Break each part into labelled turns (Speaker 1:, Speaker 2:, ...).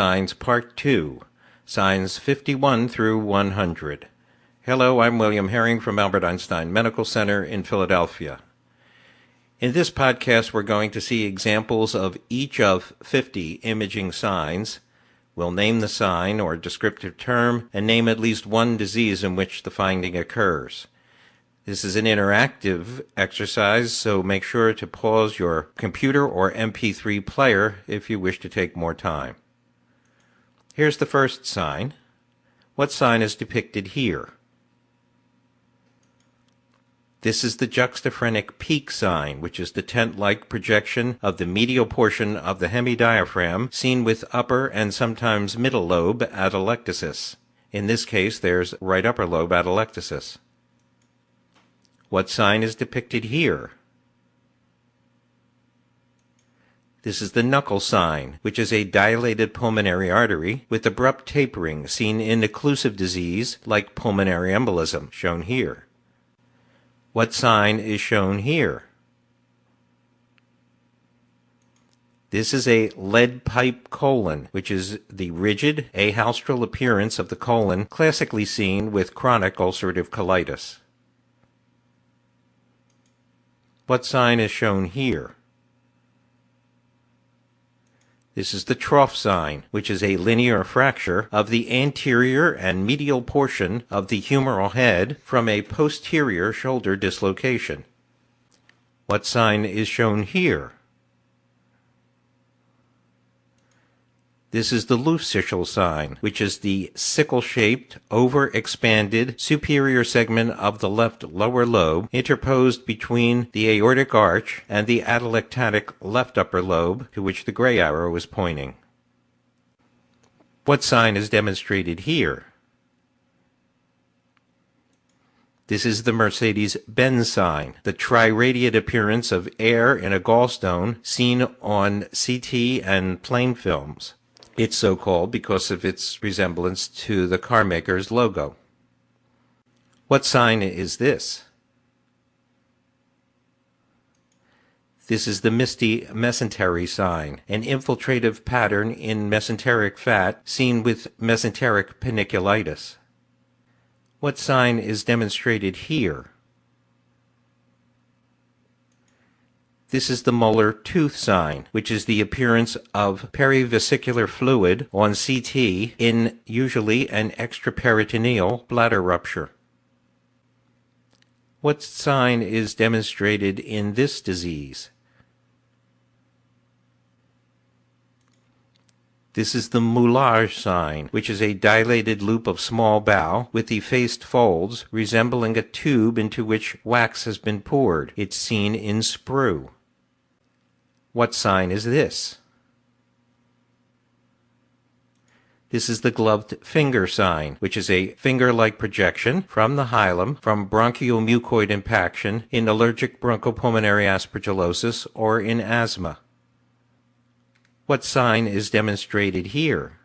Speaker 1: Signs Part 2, Signs 51 through 100. Hello, I'm William Herring from Albert Einstein Medical Center in Philadelphia. In this podcast, we're going to see examples of each of 50 imaging signs. We'll name the sign or descriptive term and name at least one disease in which the finding occurs. This is an interactive exercise, so make sure to pause your computer or MP3 player if you wish to take more time. Here's the first sign. What sign is depicted here? This is the juxtaphrenic peak sign, which is the tent-like projection of the medial portion of the hemidiaphragm seen with upper and sometimes middle lobe atelectasis. In this case, there's right upper lobe atelectasis. What sign is depicted here? This is the knuckle sign, which is a dilated pulmonary artery with abrupt tapering seen in occlusive disease like pulmonary embolism, shown here. What sign is shown here? This is a lead pipe colon, which is the rigid, ahaustral appearance of the colon classically seen with chronic ulcerative colitis. What sign is shown here? This is the trough sign, which is a linear fracture of the anterior and medial portion of the humeral head from a posterior shoulder dislocation. What sign is shown here? This is the Lufsichel sign, which is the sickle-shaped, overexpanded superior segment of the left lower lobe interposed between the aortic arch and the atelectatic left upper lobe to which the gray arrow is pointing. What sign is demonstrated here? This is the Mercedes-Benz sign, the triradiate appearance of air in a gallstone seen on CT and plain films. It's so called because of its resemblance to the car maker's logo. What sign is this? This is the misty mesentery sign, an infiltrative pattern in mesenteric fat seen with mesenteric paniculitis. What sign is demonstrated here? This is the molar tooth sign, which is the appearance of perivesicular fluid on CT in usually an extraperitoneal bladder rupture. What sign is demonstrated in this disease? This is the moulage sign, which is a dilated loop of small bowel with effaced folds resembling a tube into which wax has been poured. It's seen in sprue. What sign is this? This is the gloved finger sign, which is a finger-like projection from the hilum from bronchiomucoid impaction in allergic bronchopulmonary aspergillosis or in asthma. What sign is demonstrated here?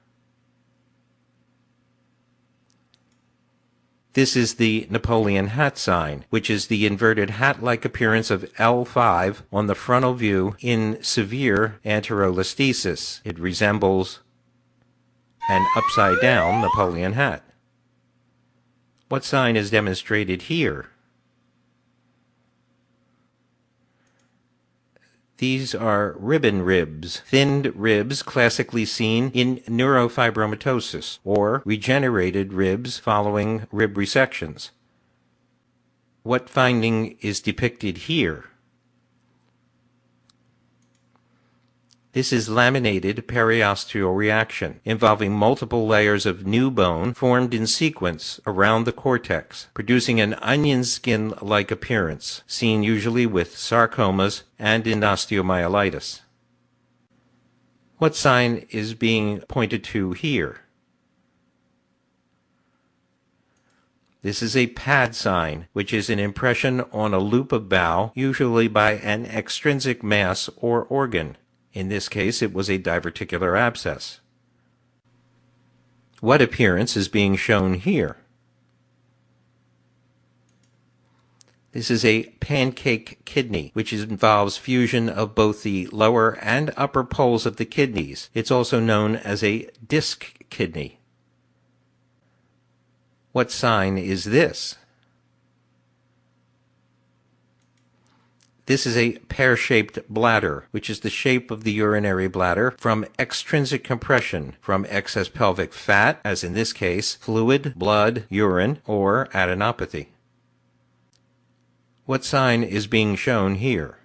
Speaker 1: This is the Napoleon hat sign, which is the inverted hat-like appearance of L5 on the frontal view in severe anterolisthesis. It resembles an upside-down Napoleon hat. What sign is demonstrated here? These are ribbon ribs, thinned ribs classically seen in neurofibromatosis, or regenerated ribs following rib resections. What finding is depicted here? This is laminated periosteal reaction, involving multiple layers of new bone formed in sequence around the cortex, producing an onion skin-like appearance, seen usually with sarcomas and in osteomyelitis. What sign is being pointed to here? This is a pad sign, which is an impression on a loop of bowel, usually by an extrinsic mass or organ. In this case, it was a diverticular abscess. What appearance is being shown here? This is a pancake kidney, which involves fusion of both the lower and upper poles of the kidneys. It's also known as a disc kidney. What sign is this? This is a pear-shaped bladder, which is the shape of the urinary bladder from extrinsic compression, from excess pelvic fat, as in this case, fluid, blood, urine, or adenopathy. What sign is being shown here?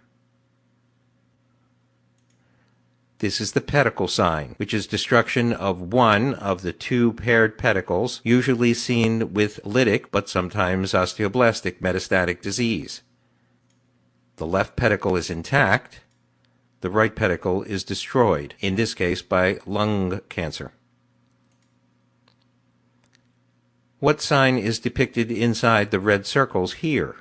Speaker 1: This is the pedicle sign, which is destruction of one of the two paired pedicles, usually seen with lytic but sometimes osteoblastic metastatic disease. The left pedicle is intact. The right pedicle is destroyed, in this case by lung cancer. What sign is depicted inside the red circles here?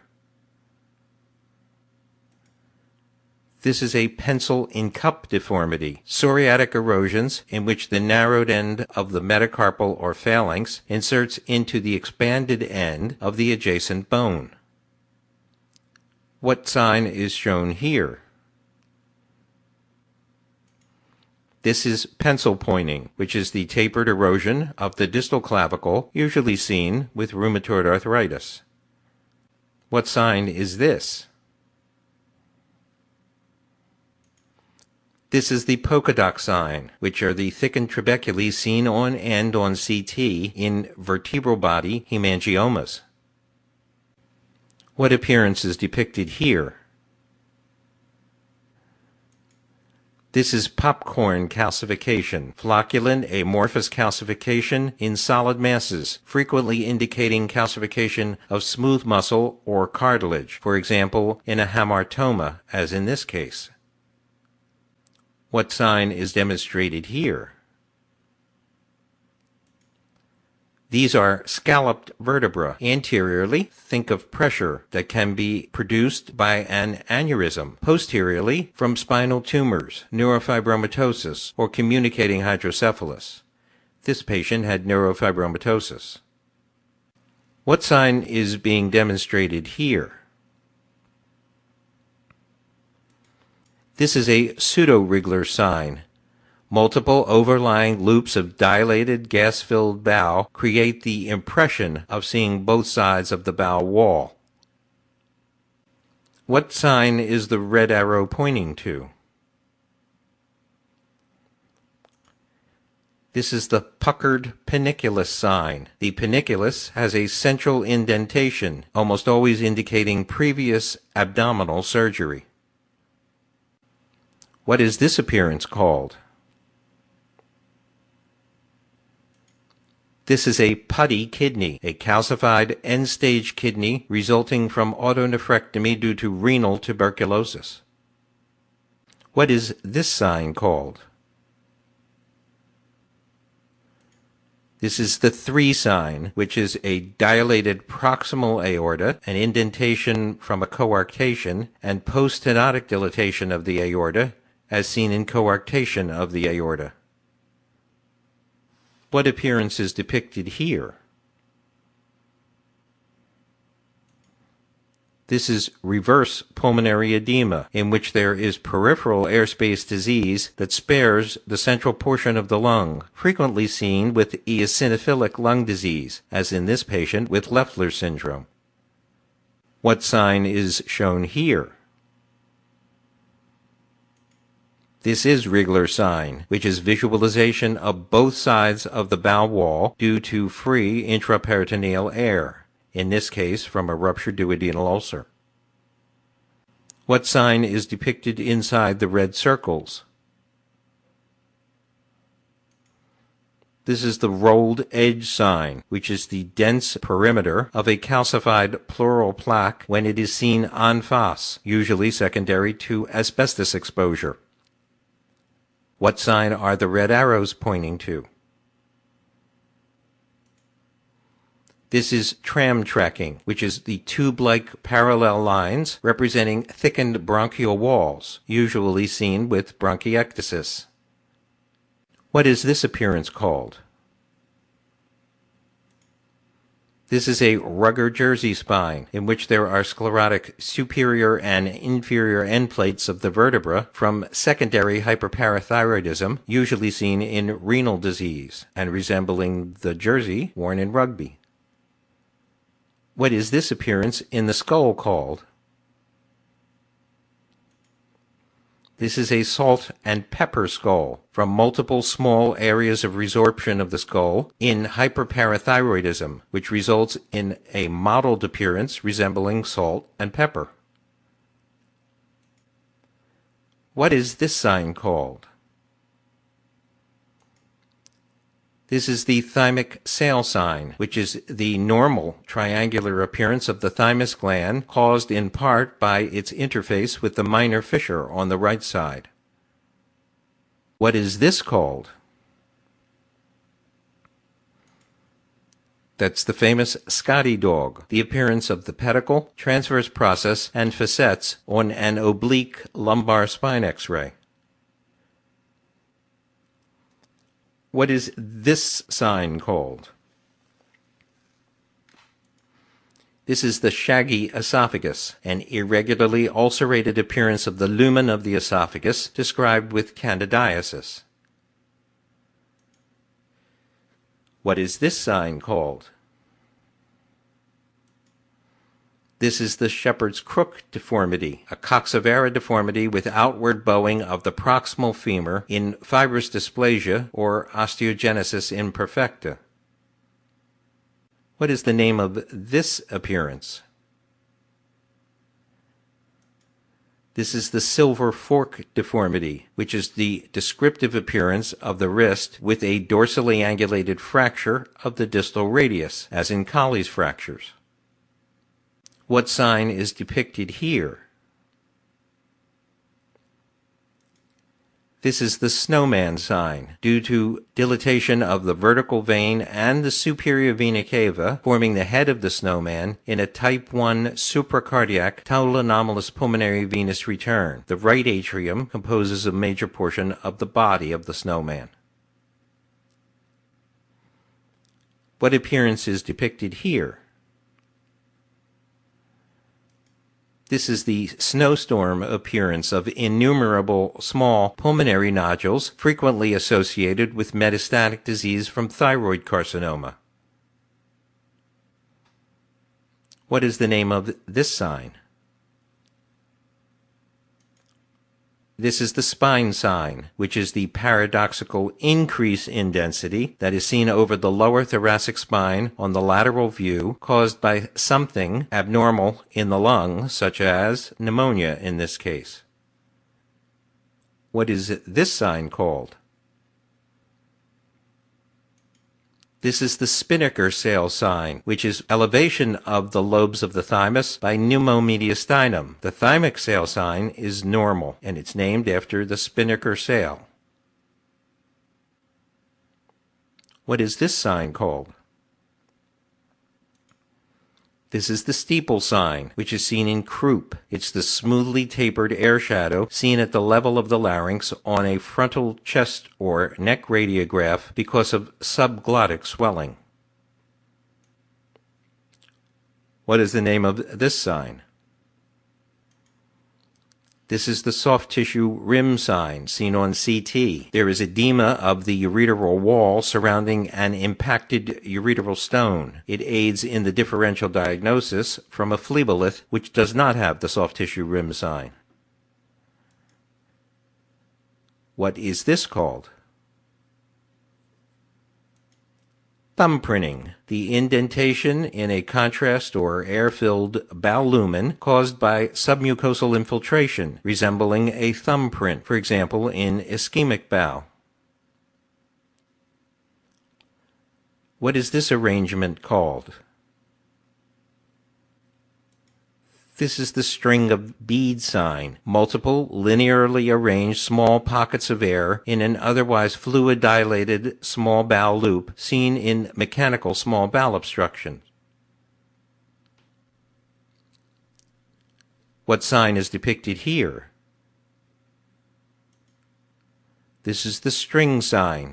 Speaker 1: This is a pencil in cup deformity, psoriatic erosions in which the narrowed end of the metacarpal or phalanx inserts into the expanded end of the adjacent bone. What sign is shown here? This is pencil pointing, which is the tapered erosion of the distal clavicle, usually seen with rheumatoid arthritis. What sign is this? This is the polka dot sign, which are the thickened trabeculae seen on end on CT in vertebral body hemangiomas. What appearance is depicted here? This is popcorn calcification, flocculent amorphous calcification in solid masses, frequently indicating calcification of smooth muscle or cartilage, for example, in a hamartoma, as in this case. What sign is demonstrated here? These are scalloped vertebrae anteriorly. Think of pressure that can be produced by an aneurysm. Posteriorly, from spinal tumors, neurofibromatosis, or communicating hydrocephalus. This patient had neurofibromatosis. What sign is being demonstrated here? This is a pseudo-Wriggler sign. Multiple overlying loops of dilated gas-filled bowel create the impression of seeing both sides of the bowel wall. What sign is the red arrow pointing to? This is the puckered paniculus sign. The paniculus has a central indentation, almost always indicating previous abdominal surgery. What is this appearance called? This is a putty kidney, a calcified end-stage kidney resulting from autonephrectomy due to renal tuberculosis. What is this sign called? This is the 3 sign, which is a dilated proximal aorta, an indentation from a coarctation, and post-stenotic dilatation of the aorta, as seen in coarctation of the aorta. What appearance is depicted here? This is reverse pulmonary edema, in which there is peripheral airspace disease that spares the central portion of the lung, frequently seen with eosinophilic lung disease, as in this patient with Leffler syndrome. What sign is shown here? This is Wriggler sign, which is visualization of both sides of the bowel wall due to free intraperitoneal air, in this case from a ruptured duodenal ulcer. What sign is depicted inside the red circles? This is the rolled edge sign, which is the dense perimeter of a calcified pleural plaque when it is seen en face, usually secondary to asbestos exposure. What sign are the red arrows pointing to? This is tram tracking, which is the tube-like parallel lines representing thickened bronchial walls, usually seen with bronchiectasis. What is this appearance called? This is a rugger Jersey spine, in which there are sclerotic superior and inferior end plates of the vertebra from secondary hyperparathyroidism, usually seen in renal disease, and resembling the jersey worn in rugby. What is this appearance in the skull called? This is a salt and pepper skull from multiple small areas of resorption of the skull in hyperparathyroidism, which results in a mottled appearance resembling salt and pepper. What is this sign called? This is the thymic sail sign, which is the normal triangular appearance of the thymus gland caused in part by its interface with the minor fissure on the right side. What is this called? That's the famous Scotty dog, the appearance of the pedicle, transverse process, and facets on an oblique lumbar spine X-ray. What is this sign called? This is the shaggy esophagus, an irregularly ulcerated appearance of the lumen of the esophagus described with candidiasis. What is this sign called? This is the shepherd's crook deformity, a coxivara deformity with outward bowing of the proximal femur in fibrous dysplasia or osteogenesis imperfecta. What is the name of this appearance? This is the silver fork deformity, which is the descriptive appearance of the wrist with a dorsally angulated fracture of the distal radius, as in Colley's fractures. What sign is depicted here? This is the snowman sign, due to dilatation of the vertical vein and the superior vena cava, forming the head of the snowman in a type 1 supracardiac total anomalous pulmonary venous return. The right atrium composes a major portion of the body of the snowman. What appearance is depicted here? This is the snowstorm appearance of innumerable small pulmonary nodules frequently associated with metastatic disease from thyroid carcinoma. What is the name of this sign? This is the spine sign, which is the paradoxical increase in density that is seen over the lower thoracic spine on the lateral view, caused by something abnormal in the lung, such as pneumonia in this case. What is this sign called? This is the spinnaker sail sign, which is elevation of the lobes of the thymus by pneumomediastinum. The thymic sail sign is normal, and it's named after the spinnaker sail. What is this sign called? This is the steeple sign, which is seen in croup. It's the smoothly tapered air shadow seen at the level of the larynx on a frontal chest or neck radiograph because of subglottic swelling. What is the name of this sign? This is the soft tissue rim sign seen on CT. There is edema of the ureteral wall surrounding an impacted ureteral stone. It aids in the differential diagnosis from a phlebolith which does not have the soft tissue rim sign. What is this called? Thumbprinting, the indentation in a contrast or air-filled bowel lumen caused by submucosal infiltration, resembling a thumbprint, for example, in ischemic bowel. What is this arrangement called? This is the string of bead sign, multiple linearly arranged small pockets of air in an otherwise fluid-dilated small bowel loop seen in mechanical small bowel obstruction. What sign is depicted here? This is the string sign,